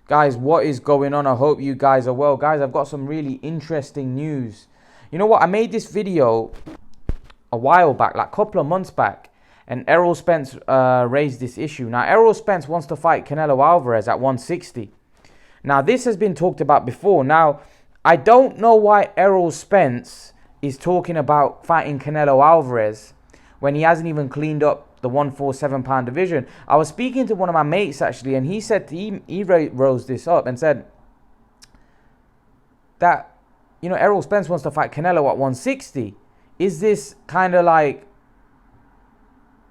Guys, what is going on? I hope you guys are well. Guys, I've got some really interesting news. You know what? I made this video a while back, like a couple of months back, and Errol Spence raised this issue. Now, Errol Spence wants to fight Canelo Alvarez at 160. Now, this has been talked about before. Now, I don't know why Errol Spence is talking about fighting Canelo Alvarez when he hasn't even cleaned up the 147-pound division. I was speaking to one of my mates actually, and he said he rose this up and said that, you know, Errol Spence wants to fight Canelo at 160. Is this kind of like,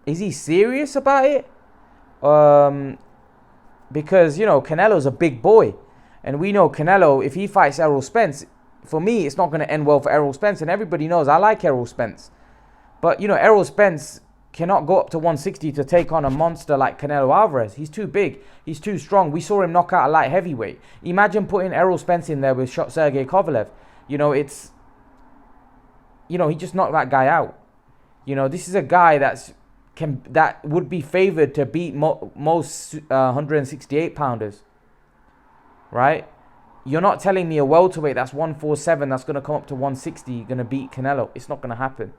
is he serious about it? Because, you know, Canelo's a big boy, and we know Canelo, if he fights Errol Spence, for me, it's not going to end well for Errol Spence, and everybody knows I like Errol Spence. But, you know, Errol Spence cannot go up to 160 to take on a monster like Canelo Alvarez. He's too big. He's too strong. We saw him knock out a light heavyweight. Imagine putting Errol Spence in there with Sergey Kovalev. You know, it's, you know, he just knocked that guy out. You know, this is a guy that would be favored to beat most 168 pounders. Right? You're not telling me a welterweight that's 147 that's going to come up to 160 going to beat Canelo. It's not going to happen.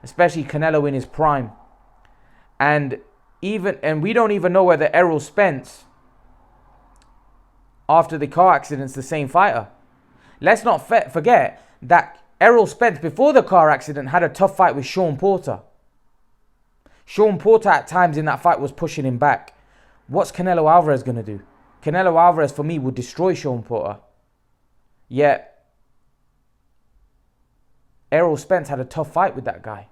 Especially Canelo in his prime. And we don't even know whether Errol Spence, after the car accident's the same fighter. Let's not forget that Errol Spence, before the car accident, had a tough fight with Sean Porter. Sean Porter at times in that fight was pushing him back. What's Canelo Alvarez going to do? Canelo Alvarez, for me, would destroy Sean Porter. Yet, Errol Spence had a tough fight with that guy.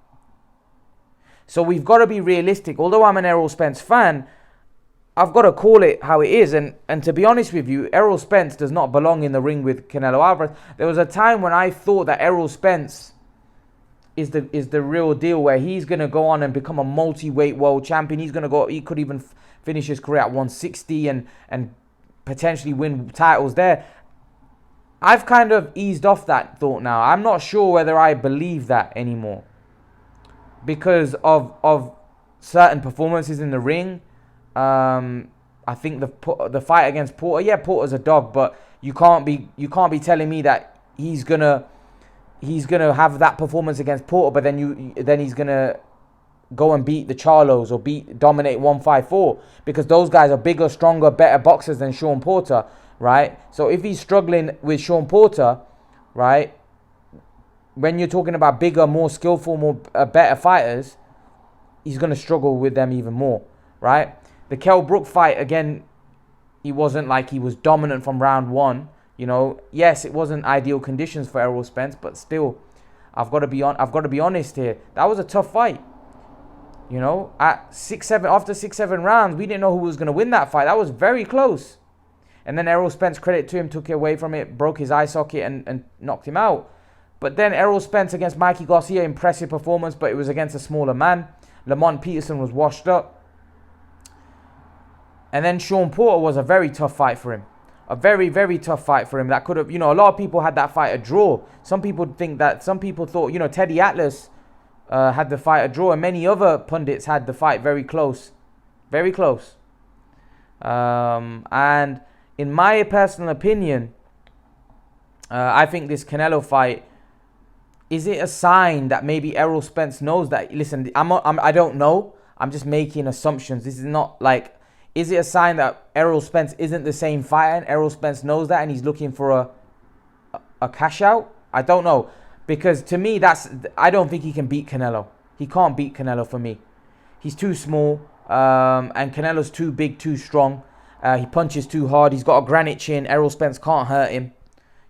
So we've got to be realistic. Although I'm an Errol Spence fan, I've got to call it how it is. And to be honest with you, Errol Spence does not belong in the ring with Canelo Alvarez. There was a time when I thought that Errol Spence is the real deal, where he's going to go on and become a multi-weight world champion. He could even finish his career at 160 and potentially win titles there. I've kind of eased off that thought now. I'm not sure whether I believe that anymore, because of certain performances in the ring. I think the fight against Porter, yeah, Porter's a dog, but you can't be telling me that he's gonna have that performance against Porter, but then he's gonna go and beat the Charlos or dominate 154, because those guys are bigger, stronger, better boxers than Sean Porter, right? So if he's struggling with Sean Porter, right, when you're talking about bigger, more skillful, better fighters, he's going to struggle with them even more, right? The Kell Brook fight, again, he wasn't like he was dominant from round one. You know, yes, it wasn't ideal conditions for Errol Spence, but still, I've got to be honest here. That was a tough fight. You know, after 6-7 rounds, we didn't know who was going to win that fight. That was very close. And then Errol Spence, credit to him, took it away from it, broke his eye socket and knocked him out. But then Errol Spence against Mikey Garcia, impressive performance, but it was against a smaller man. Lamont Peterson was washed up. And then Sean Porter was a very tough fight for him. A very, very tough fight for him. That could have, you know, a lot of people had that fight a draw. Some people thought, you know, Teddy Atlas had the fight a draw, and many other pundits had the fight very close. Very close. And in my personal opinion, I think this Canelo fight, is it a sign that maybe Errol Spence knows that? Listen, I don't know. I'm just making assumptions. This is not like, is it a sign that Errol Spence isn't the same fighter and Errol Spence knows that and he's looking for a cash out? I don't know. Because to me, I don't think he can beat Canelo. He can't beat Canelo for me. He's too small, and Canelo's too big, too strong. He punches too hard. He's got a granite chin. Errol Spence can't hurt him.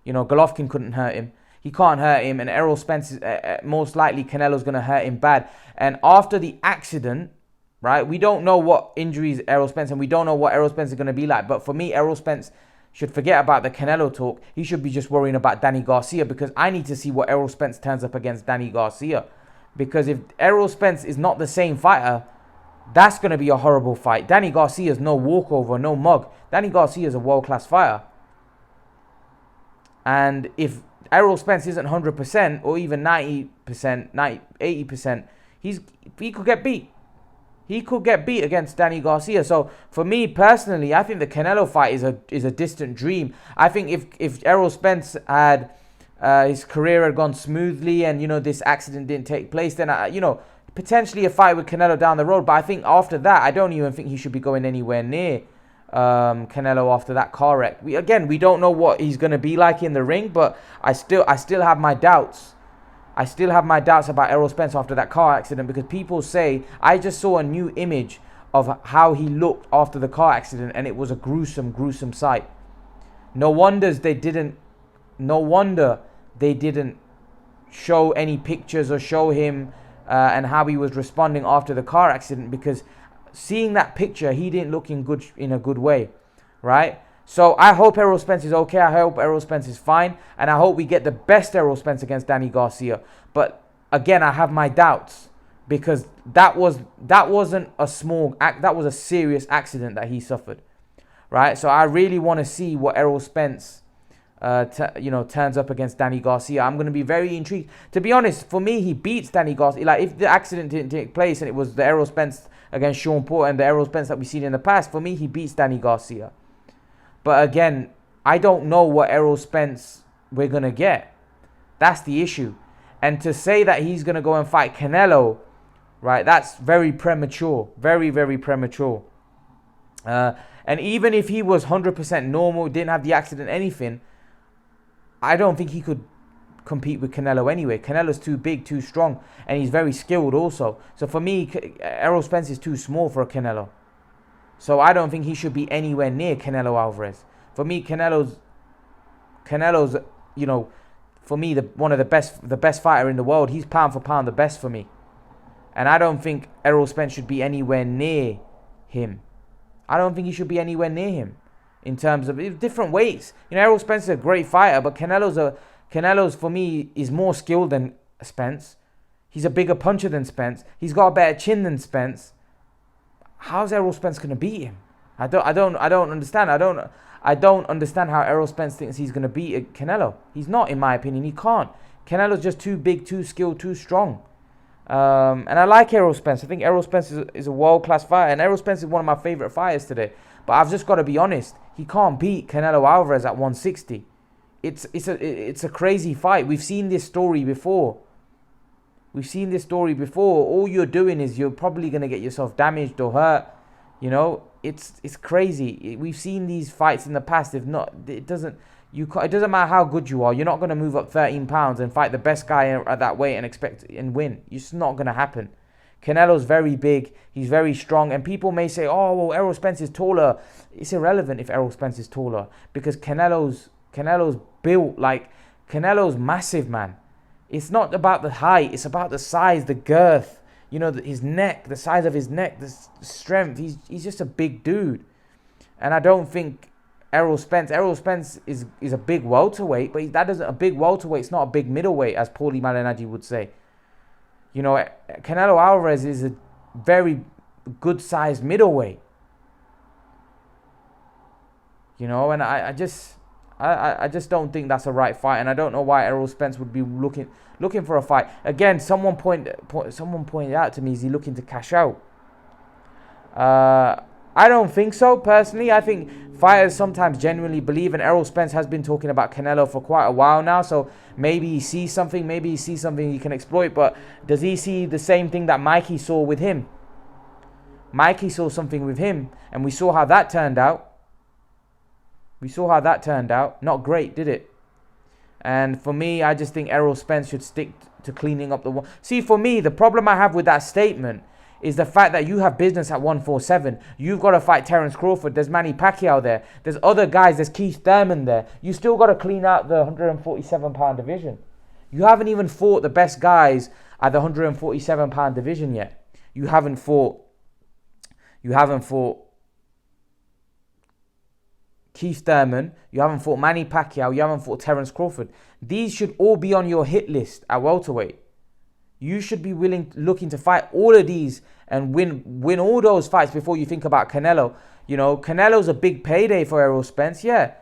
You know, Golovkin couldn't hurt him. He can't hurt him, and Errol Spence, most likely Canelo's going to hurt him bad. And after the accident, right, we don't know what injuries Errol Spence, and we don't know what Errol Spence is going to be like. But for me, Errol Spence should forget about the Canelo talk. He should be just worrying about Danny Garcia, because I need to see what Errol Spence turns up against Danny Garcia. Because if Errol Spence is not the same fighter, that's going to be a horrible fight. Danny Garcia is no walkover, no mug. Danny Garcia is a world-class fighter. And if Errol Spence isn't 100% or even 90%, 80%, he could get beat. He could get beat against Danny Garcia. So for me personally, I think the Canelo fight is a distant dream. I think if Errol Spence had his career had gone smoothly and this accident didn't take place, then potentially a fight with Canelo down the road. But I think after that, I don't even think he should be going anywhere near Canelo after that car wreck. We don't know what he's going to be like in the ring, but I still have my doubts. I still have my doubts about Errol Spence after that car accident, because people say, I just saw a new image of how he looked after the car accident, and it was a gruesome, gruesome sight. No wonder they didn't show any pictures or show him and how he was responding after the car accident, because seeing that picture, he didn't look in a good way, right? So I hope Errol Spence is okay. I hope Errol Spence is fine, and I hope we get the best Errol Spence against Danny Garcia. But again, I have my doubts, because that wasn't a small act. That was a serious accident that he suffered, right? So I really want to see what Errol Spence turns up against Danny Garcia. I'm going to be very intrigued. To be honest, for me, he beats Danny Garcia. Like, if the accident didn't take place and it was the Errol Spence against Sean Porter and the Errol Spence that we've seen in the past, for me, he beats Danny Garcia. But again, I don't know what Errol Spence we're going to get. That's the issue. And to say that he's going to go and fight Canelo, right, that's very premature. Very, very premature. And even if he was 100% normal, didn't have the accident, anything, I don't think he could compete with Canelo anyway. Canelo's too big, too strong, and he's very skilled also. So for me, Errol Spence is too small for a Canelo. So I don't think he should be anywhere near Canelo Alvarez. For me, Canelo's for me, one of the best fighter in the world. He's pound for pound the best for me. And I don't think Errol Spence should be anywhere near him. I don't think he should be anywhere near him in terms of different weights. Errol Spence is a great fighter, but Canelo's for me is more skilled than Spence. He's a bigger puncher than Spence. He's got a better chin than Spence. How's Errol Spence going to beat him? I don't understand. I don't understand how Errol Spence thinks he's going to beat Canelo. He's not, in my opinion. He can't. Canelo's just too big, too skilled, too strong. And I like Errol Spence. I think Errol Spence is a world-class fighter. And Errol Spence is one of my favorite fighters today. But I've just got to be honest. He can't beat Canelo Alvarez at 160. It's a crazy fight. We've seen this story before. All you're doing is you're probably going to get yourself damaged or hurt. It's crazy. We've seen these fights in the past. It doesn't matter how good you are. You're not going to move up 13 pounds and fight the best guy at that weight and expect and win. It's not going to happen. Canelo's very big. He's very strong. And people may say, oh, well, Errol Spence is taller. It's irrelevant if Errol Spence is taller, because Canelo's built like Canelo's massive, man. It's not about the height. It's about the size, the girth. His neck, the size of his neck, the strength. He's just a big dude. And I don't think Errol Spence is a big welterweight, but a big welterweight's not a big middleweight, as Paulie Malignaggi would say. Canelo Alvarez is a very good-sized middleweight. And I just don't think that's a right fight, and I don't know why Errol Spence would be looking for a fight. Again, someone pointed out to me, is he looking to cash out? I don't think so, personally. I think fighters sometimes genuinely believe, and Errol Spence has been talking about Canelo for quite a while now, so maybe he sees something he can exploit. But does he see the same thing that Mikey saw with him? Mikey saw something with him, and we saw how that turned out. Not great, did it? And for me, I just think Errol Spence should stick to cleaning up the one. See, for me, the problem I have with that statement is the fact that you have business at 147. You've got to fight Terence Crawford. There's Manny Pacquiao there. There's other guys. There's Keith Thurman there. You still got to clean out the 147-pound division. You haven't even fought the best guys at the 147-pound division yet. You haven't fought Keith Thurman, you haven't fought Manny Pacquiao, you haven't fought Terence Crawford. These should all be on your hit list at welterweight. You should be looking to fight all of these and win all those fights before you think about Canelo. Canelo's a big payday for Errol Spence, yeah.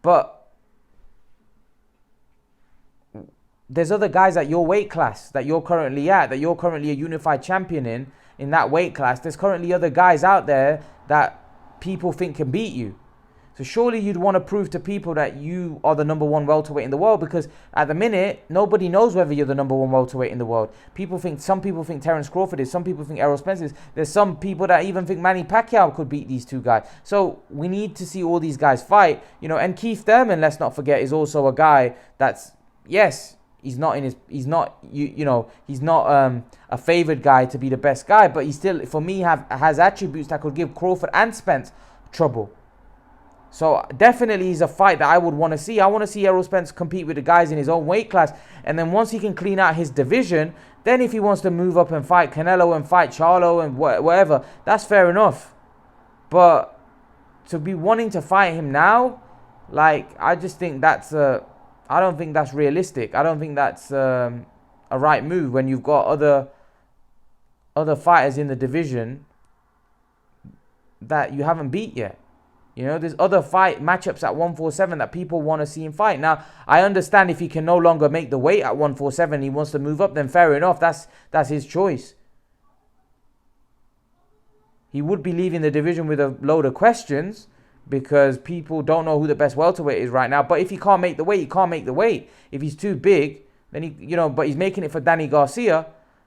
But there's other guys at your weight class that you're currently at, that you're currently a unified champion in, in that weight class, there's currently other guys out there that people think can beat you. So surely you'd want to prove to people that you are the number one welterweight in the world, because at the minute, nobody knows whether you're the number one welterweight in the world. Some people think Terence Crawford is, some people think Errol Spence is. There's some people that even think Manny Pacquiao could beat these two guys. So we need to see all these guys fight, and Keith Thurman, let's not forget, is also a guy that's, yes, he's not a favored guy to be the best guy, but he still, for me, has attributes that could give Crawford and Spence trouble. So definitely he's a fight that I would want to see. I want to see Errol Spence compete with the guys in his own weight class. And then once he can clean out his division, then if he wants to move up and fight Canelo and fight Charlo and whatever, that's fair enough. But to be wanting to fight him now, I just think I don't think that's realistic. I don't think that's a right move when you've got other fighters in the division that you haven't beat yet. There's other matchups at 147 that people want to see him fight. Now, I understand if he can no longer make the weight at 147, he wants to move up, then fair enough. That's his choice. He would be leaving the division with a load of questions because people don't know who the best welterweight is right now. But if he can't make the weight, he can't make the weight. If he's too big, then but he's making it for Danny Garcia.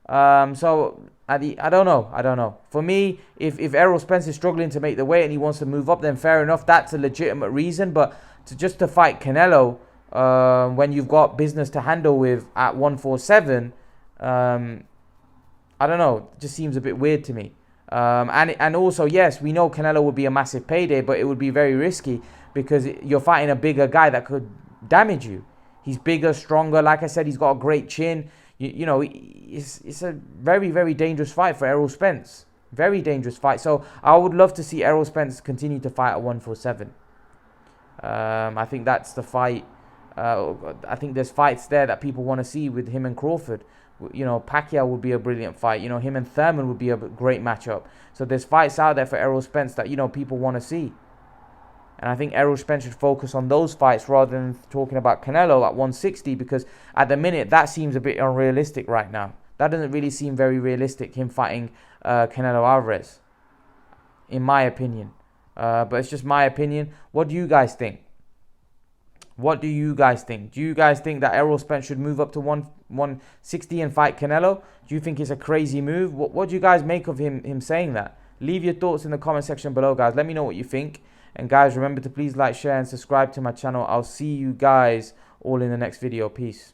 So I don't know. For me, if Errol Spence is struggling to make the weight and he wants to move up, then fair enough. That's a legitimate reason. But to fight Canelo when you've got business to handle with at 147, I don't know. It just seems a bit weird to me. And also, yes, we know Canelo would be a massive payday, but it would be very risky because you're fighting a bigger guy that could damage you. He's bigger, stronger. Like I said, he's got a great chin. It's a very, very dangerous fight for Errol Spence. Very dangerous fight. So I would love to see Errol Spence continue to fight at 147. I think that's the fight. I think there's fights there that people want to see with him and Crawford. Pacquiao would be a brilliant fight. Him and Thurman would be a great matchup. So there's fights out there for Errol Spence that, people want to see. And I think Errol Spence should focus on those fights rather than talking about Canelo at 160, because at the minute, that seems a bit unrealistic right now. That doesn't really seem very realistic, him fighting Canelo Alvarez, in my opinion. But it's just my opinion. What do you guys think? What do you guys think? Do you guys think that Errol Spence should move up to 160 and fight Canelo? Do you think it's a crazy move? What do you guys make of him saying that? Leave your thoughts in the comment section below, guys. Let me know what you think. And guys, remember to please like, share, and subscribe to my channel. I'll see you guys all in the next video. Peace.